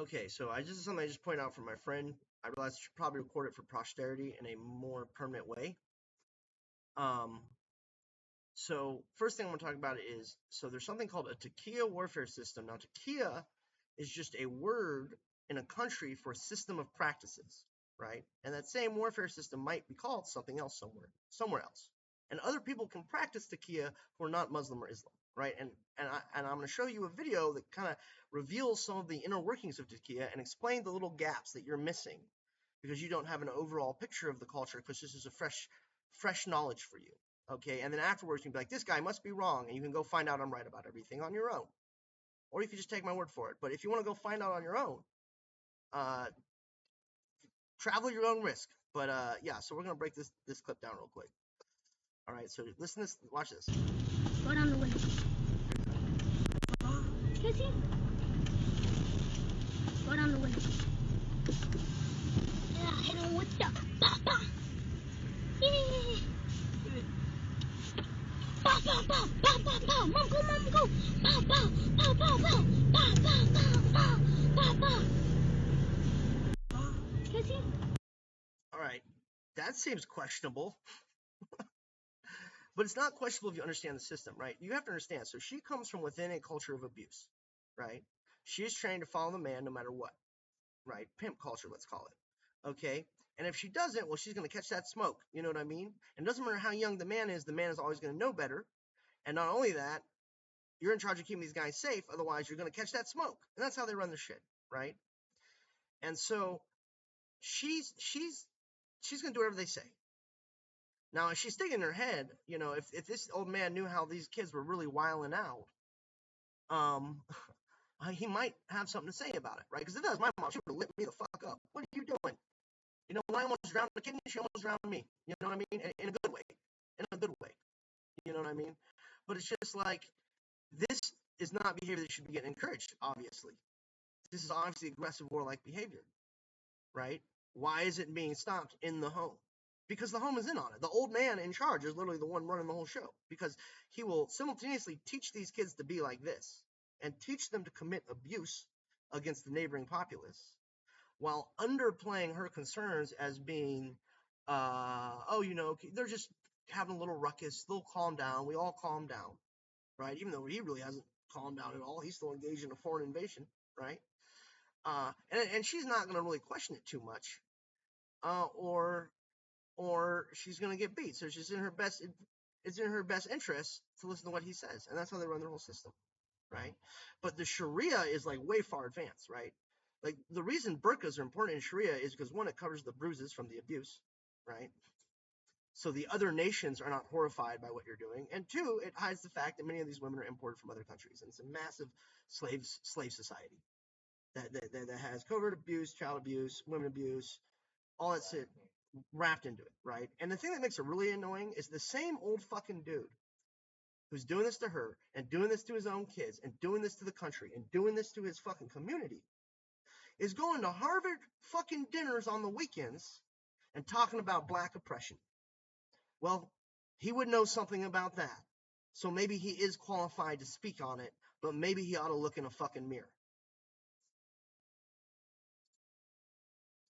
Okay, so this is something I just pointed out from my friend. I realized I should probably record it for posterity in a more permanent way. Um, so first thing I want to talk about is, so there's something called a Takia warfare system. Now, Takia is just a word in a country for a system of practices, right? And that same warfare system might be called something else somewhere else. And other people can practice Takia who are not Muslim or Islam, right? And I'm going to show you a video that kind of reveals some of the inner workings of Takia and explain the little gaps that you're missing because you don't have an overall picture of the culture because this is a fresh knowledge for you. Okay, and then afterwards you can be like, this guy must be wrong, and you can go find out I'm right about everything on your own. Or you can just take my word for it. But if you want to go find out on your own, uh, travel your own risk. But yeah, so we're gonna break this clip down real quick. All right, so listen to this, watch this. Go down the way. Kissy? Go down the way. Yeah, hit him with the papa. Yeah. Pow, pow, pow, pow, pow, pow. Mom, go, mom, go. Pow, pow, pow, pow, pow. Pow, pow, pow, pow, pow, pow. Kissy? All right, that seems questionable. But it's not questionable if you understand the system, right? You have to understand. So she comes from within a culture of abuse, right? She is trained to follow the man no matter what, right? Pimp culture, let's call it. Okay? And if she doesn't, well, she's going to catch that smoke. You know what I mean? And it doesn't matter how young the man is always going to know better. And not only that, you're in charge of keeping these guys safe. Otherwise, you're going to catch that smoke. And that's how they run their shit, right? And so she's going to do whatever they say. Now, if she's thinking in her head, you know, if this old man knew how these kids were really wiling out, he might have something to say about it, right? Because if that was my mom, she would have lit me the fuck up. What are you doing? You know, when I almost drowned the kid, she almost drowned me. You know what I mean? In a good way. In a good way. You know what I mean? But it's just like, this is not behavior that should be getting encouraged, obviously. This is obviously aggressive warlike behavior, right? Why is it being stopped in the home? Because the home is in on it. The old man in charge is literally the one running the whole show because he will simultaneously teach these kids to be like this and teach them to commit abuse against the neighboring populace while underplaying her concerns as being, oh, you know, they're just having a little ruckus. They'll calm down. We all calm down, right? Even though he really hasn't calmed down at all. He's still engaged in a foreign invasion, right? And she's not going to really question it too much, or she's going to get beat. So it's in her best interest to listen to what he says, and that's how they run their whole system, right? But the Sharia is like way far advanced, right? Like the reason burqas are important in Sharia is because one, it covers the bruises from the abuse, right? So the other nations are not horrified by what you're doing, and two, it hides the fact that many of these women are imported from other countries, and it's a massive slave society that has covert abuse, child abuse, women abuse, all that shit wrapped into it, right? And the thing that makes it really annoying is the same old fucking dude who's doing this to her and doing this to his own kids and doing this to the country and doing this to his fucking community is going to Harvard fucking dinners on the weekends and talking about black oppression. Well, he would know something about that. So maybe he is qualified to speak on it, but maybe he ought to look in a fucking mirror.